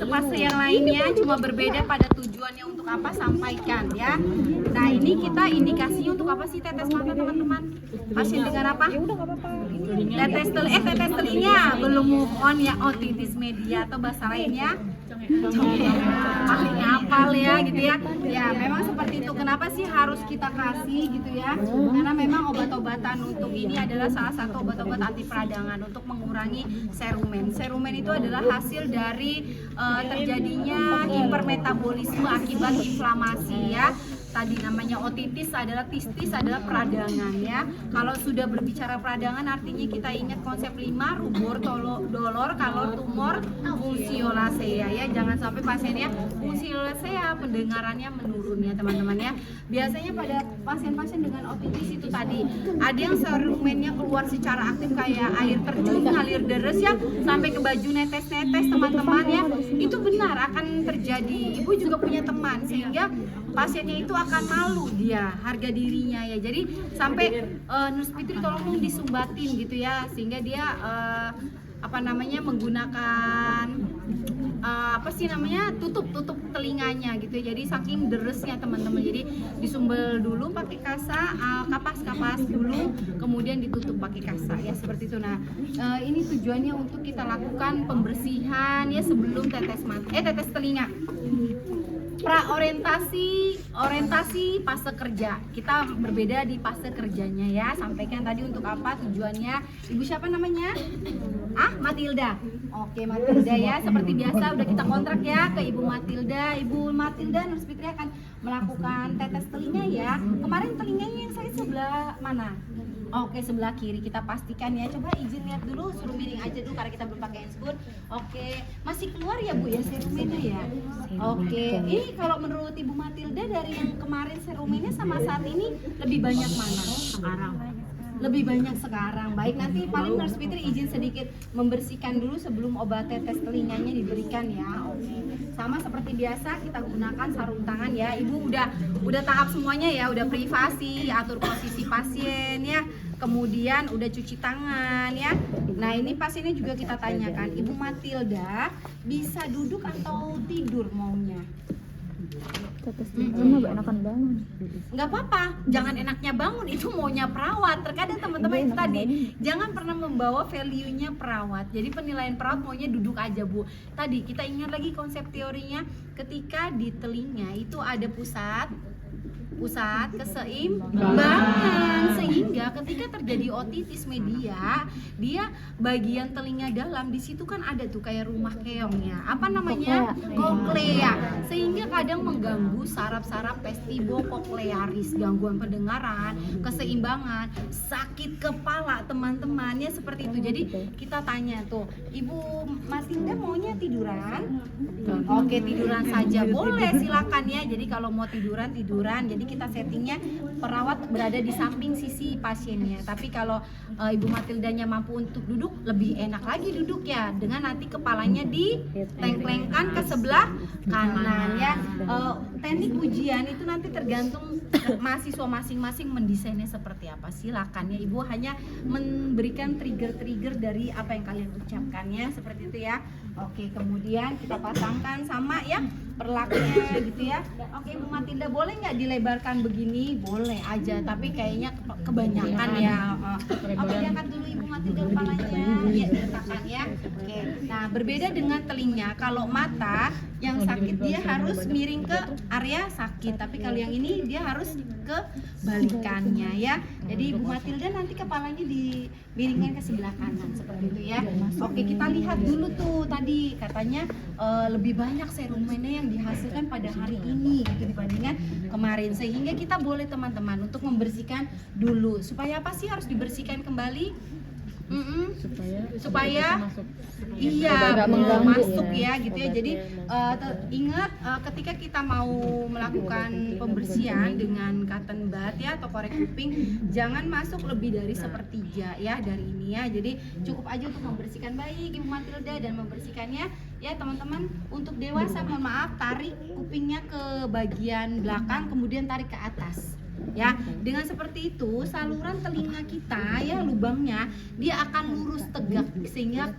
fase-fase yang lainnya, cuma berbeda pada tujuannya untuk apa, sampaikan ya. Nah ini kita indikasinya untuk apa sih tetes mata teman-teman? Pasien dengan apa? Tetes telinga belum move on ya, otitis media atau bahasa lainnya paling hafal ya gitu ya. Ya memang seperti itu. Kenapa sih harus kita kasih gitu ya? Karena memang obat-obatan untuk ini adalah salah satu obat-obat anti peradangan untuk mengurangi serumen. Serumen itu adalah hasil dari terjadinya hipermetabolisme akibat inflamasi ya. Tadi namanya otitis adalah tistis adalah peradangan ya. Kalau sudah berbicara peradangan artinya kita ingat konsep 5 rubor, dolor, kalor, tumor, fungsiolacea ya. Jangan sampai pasiennya fungsiolacea pendengarannya menurun ya teman-teman ya. Biasanya pada pasien-pasien dengan otitis itu tadi ada yang serumennya keluar secara aktif kayak air terjun, ngalir deres ya sampai ke baju netes-netes teman-teman ya. Itu benar akan terjadi. Ibu juga punya teman sehingga pasiennya itu akan malu dia harga dirinya ya, jadi sampai Nurse Fitri tolong dong disumbatin gitu ya, sehingga dia menggunakan tutup telinganya gitu ya. Jadi saking deresnya teman-teman, jadi disumbel dulu pakai kasa, kapas dulu, kemudian ditutup pakai kasa ya, seperti itu. Nah ini tujuannya untuk kita lakukan pembersihan ya sebelum tetes telinga. Orientasi fase kerja. Kita berbeda di fase kerjanya ya. Sampaikan tadi untuk apa tujuannya. Ibu siapa namanya? Matilda. Oke, Matilda ya. Seperti biasa udah kita kontrak ya ke Ibu Matilda. Ibu Matilda Nurse Fitri akan melakukan tetes telinga ya. Kemarin telinganya yang saya sebelah mana? Oke, sebelah kiri kita pastikan ya. Coba izin lihat dulu, suruh miring aja dulu karena kita belum pakai handscoon. Oke, masih keluar ya Bu ya serumennya ya. Oke, ini kalau menurut Ibu Matilda dari yang kemarin serumennya sama saat ini lebih banyak mana? Sekarang. Lebih banyak sekarang. Baik, nanti paling Nurse Fitri izin sedikit membersihkan dulu sebelum obat tetes telinganya diberikan ya. Oke. Sama seperti biasa kita gunakan sarung tangan ya. Ibu udah tahap semuanya ya, udah privasi, atur posisi pasien ya. Kemudian udah cuci tangan ya. Nah, ini pasiennya juga kita tanyakan, Ibu Matilda bisa duduk atau tidur maunya? Tetes telinganya enakan bangun. Nggak apa-apa, jangan enaknya bangun, itu maunya perawat. Terkadang teman-teman itu tadi jangan pernah membawa value-nya perawat. Jadi penilaian perawat maunya duduk aja Bu. Tadi kita ingat lagi konsep teorinya, ketika di telinga itu ada pusat keseimbangan, sehingga ketika terjadi otitis media, dia bagian telinga dalam di situ kan ada tuh kayak rumah keongnya, apa namanya, koklea, sehingga kadang mengganggu saraf-saraf vestibokoklearis, gangguan pendengaran, keseimbangan, sakit kepala teman-temannya seperti itu. Jadi kita tanya tuh, Ibu Matilda maunya tiduran? Oke, tiduran saja boleh, silakan ya. Jadi kalau mau tiduran. Jadi kita settingnya perawat berada di samping sisi pasiennya. Tapi kalau Ibu Matildanya mampu untuk duduk, lebih enak lagi duduk ya, dengan nanti kepalanya ditengklengkan ke sebelah kanan ya. Teknik ujian itu nanti tergantung mahasiswa masing-masing mendesainnya seperti apa. Silakan ya Ibu, hanya memberikan trigger-trigger dari apa yang kalian ucapkan ya, seperti itu ya. Oke, kemudian kita pasangkan sama ya perlaknya gitu ya. Oke Ibu Matilda, boleh nggak dilebarkan begini? Boleh aja, tapi kayaknya kebanyakan ya. Oke, diangkat dulu Ibu Matilda kepalanya, ya diletakkan ya. Oke, nah berbeda dengan telinga, kalau mata yang sakit dia harus miring ke area sakit, tapi kalau yang ini dia harus kebalikannya ya. Jadi Ibu Matilda nanti kepalanya dimiringkan ke sebelah kanan seperti itu ya. Oke, kita lihat dulu tuh tadi katanya lebih banyak serumennya yang dihasilkan pada hari ini gitu dibandingkan kemarin, sehingga kita boleh teman-teman untuk membersihkan dulu. Supaya apa sih harus dibersihkan kembali? Supaya iya masuk ya gitu ya. Jadi ingat ketika kita mau melakukan pembersihan dengan cotton bud ya atau korek kuping, jangan masuk lebih dari sepertiga ya dari ini ya. Jadi cukup aja untuk membersihkan. Baik Ibu Matilda, dan membersihkannya ya teman-teman. Untuk dewasa mohon maaf, tarik kupingnya ke bagian belakang kemudian tarik ke atas. Ya, dengan seperti itu saluran telinga kita ya lubangnya dia akan lurus tegak sehingga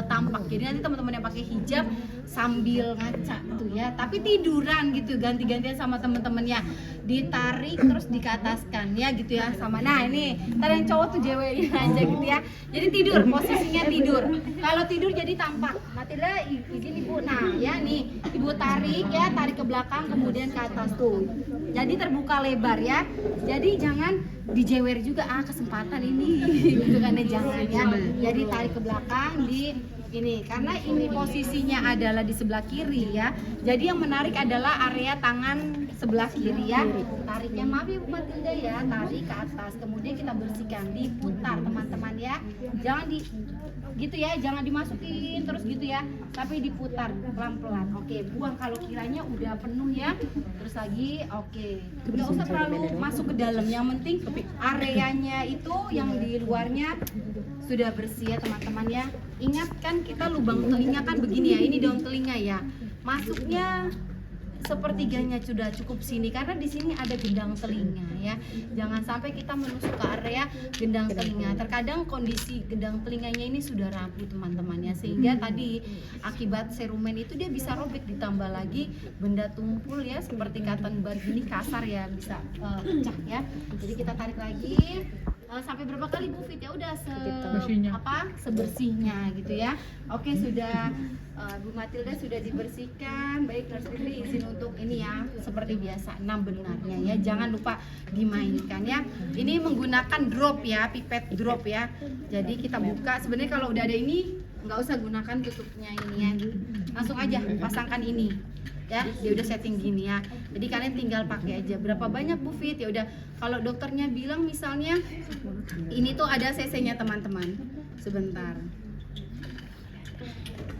tampak. Jadi nanti teman-teman yang pakai hijab sambil ngaca tuh ya, tapi tiduran gitu, ganti-gantian sama teman-temannya, ditarik terus dikataskan ya gitu ya sama. Nah ini ntar yang cowok tuh jewelin aja gitu ya. Jadi tidur, posisinya tidur. Kalau tidur jadi tampak. Matilda izin ibu. Nah ya nih ibu tarik ya, tarik ke belakang kemudian ke atas tuh. Jadi terbuka lebar ya. Jadi jangan dijewer juga kesempatan ini gitu kan ya, jangan ya. Jadi tarik ke belakang di ini karena ini posisinya adalah di sebelah kiri ya. Jadi yang menarik adalah area tangan sebelah kiri ya. Tariknya maaf ya Bu Matilda ya, tarik ke atas kemudian kita bersihkan, diputar teman-teman ya. Jangan di gitu ya, jangan dimasukin terus gitu ya, tapi diputar pelan-pelan. Oke, buang kalau kiranya udah penuh ya. Terus lagi, oke. Nggak usah terlalu masuk ke dalam, yang penting areanya itu yang di luarnya sudah bersih ya teman-teman ya. Ingat kan kita lubang telinga kan begini ya, ini daun telinga ya. Masuknya sepertiganya sudah cukup sini karena di sini ada gendang telinga ya. Jangan sampai kita menusuk ke area gendang telinga. Terkadang kondisi gendang telinganya ini sudah rapuh teman-teman ya, sehingga tadi akibat serumen itu dia bisa robek, ditambah lagi benda tumpul ya seperti cotton bud gini kasar ya, bisa pecah ya. Jadi kita tarik lagi sampai berapa kali Bu Fit ya, udah sebersihnya gitu ya. Oke, sudah Bu Matilda sudah dibersihkan. Baik, Nurse Fitri izin untuk ini ya, seperti biasa 6 benarnya ya, jangan lupa dimainkan ya. Ini menggunakan drop ya, pipet drop ya. Jadi kita buka, sebenarnya kalau udah ada ini nggak usah gunakan tutupnya ini ya, langsung aja pasangkan ini ya, dia udah setting gini ya. Jadi kalian tinggal pakai aja. Berapa banyak Bu Fit? Ya udah, kalau dokternya bilang misalnya ini tuh ada cc-nya teman-teman. Sebentar.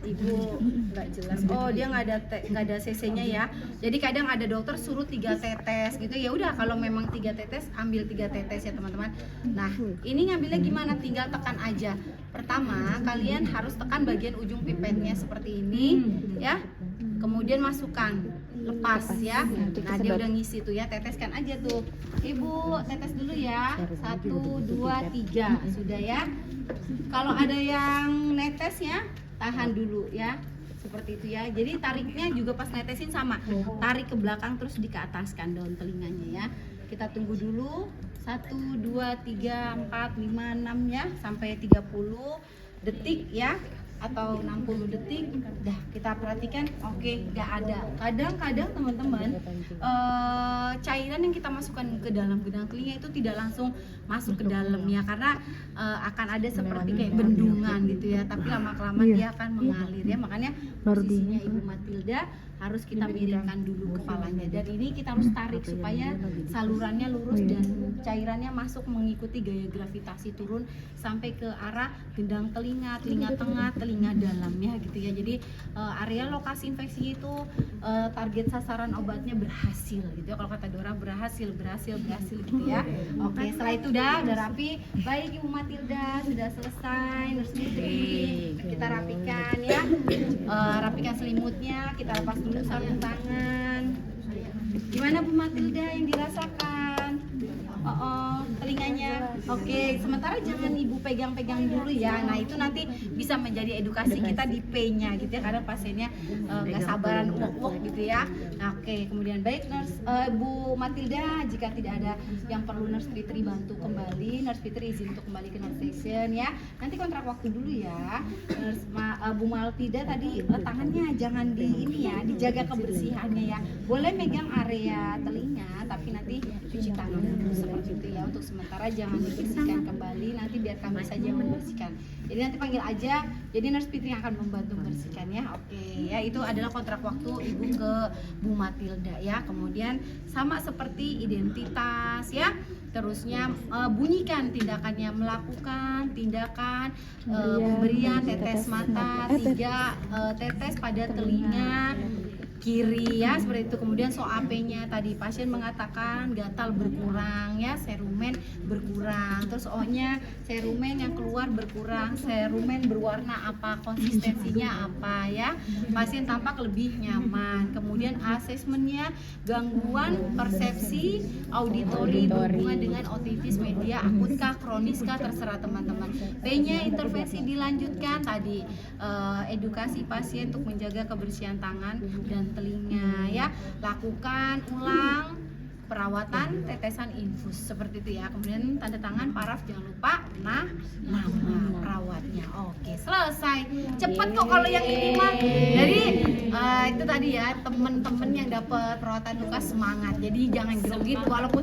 Ibu nggak jelas. Oh, dia nggak ada cc-nya ya. Jadi kadang ada dokter suruh 3 tetes gitu. Ya udah, kalau memang 3 tetes ambil 3 tetes ya teman-teman. Nah, ini ngambilnya gimana? Tinggal tekan aja. Pertama, kalian harus tekan bagian ujung pipetnya seperti ini ya. Kemudian masukkan, lepas ya. Nah, dia udah ngisi tuh ya, teteskan aja tuh. Ibu tetes dulu ya. 1, 2, 3. Sudah ya. Kalau ada yang netes ya, tahan dulu ya. Seperti itu ya. Jadi tariknya juga pas netesin sama. Tarik ke belakang terus dikeataskan daun telinganya ya. Kita tunggu dulu. 1, 2, 3, 4, 5, 6 ya, sampai 30 detik ya, atau 60 detik. Dah kita perhatikan, oke, nggak ada. Kadang-kadang teman-teman cairan yang kita masukkan ke dalam gendang telinga itu tidak langsung masuk ke dalam ya, karena akan ada seperti kayak bendungan gitu ya, tapi lama-kelamaan dia akan mengalir ya. Makanya posisinya Ibu Matilda harus kita miringkan dulu kepalanya, dan ini kita harus tarik supaya salurannya lurus dan cairannya masuk mengikuti gaya gravitasi turun sampai ke arah gendang telinga, telinga tengah, telinga dalam ya gitu ya. Jadi area lokasi infeksi itu target sasaran obatnya berhasil gitu ya. Kalau kata Dora berhasil gitu ya. Oke, setelah itu udah rapi. Baik Ibu Matilda, sudah selesai. Nurse Fitri, kita rapikan ya. Rapikan selimutnya, kita lepas dulu sarung tangan. Gimana Bu Matilda yang dirasakan? Telinganya. Oke, sementara jangan Ibu pegang-pegang dulu ya. Nah, itu nanti bisa menjadi edukasi kita di P-nya gitu ya, karena pasiennya nggak sabaran uak-uak gitu ya. Nah, oke, kemudian baik Bu Matilda, jika tidak ada yang perlu Nurse Fitri bantu kembali, Nurse Fitri izin untuk kembali ke nurse station ya. Nanti kontrak waktu dulu ya. Bu Matilda tadi tangannya jangan di ini ya, dijaga kebersihannya ya. Boleh megang area telinga, tapi nanti cuci tangan dulu seperti itu ya. Untuk sementara jangan dibersihkan kembali, nanti biar kami saja yang membersihkan. Jadi nanti panggil aja, jadi Nurse Fitri yang akan membantu membersihkan ya. Oke ya, itu adalah kontrak waktu Ibu ke Bu Matilda ya. Kemudian sama seperti identitas ya, terusnya bunyikan tindakannya, melakukan tindakan pemberian tetes mata, 3 tetes pada telinga, kiri ya, seperti itu. Kemudian SOAP-nya tadi pasien mengatakan gatal berkurang ya, serumen berkurang. Terus O-nya serumen yang keluar berkurang, serumen berwarna apa, konsistensinya apa ya. Pasien tampak lebih nyaman. Kemudian asesmennya gangguan persepsi auditori berhubungan dengan otitis media akutkah, kroniskah, terserah teman-teman. P-nya intervensi dilanjutkan tadi, edukasi pasien untuk menjaga kebersihan tangan dan telinga ya, lakukan ulang perawatan tetesan infus seperti itu ya. Kemudian tanda tangan paraf, jangan lupa nama perawatnya. Oke, selesai. Cepat kok kalau yang ini mah. Jadi itu tadi ya, temen-temen yang dapat perawatan luka semangat. Jadi jangan grogi walaupun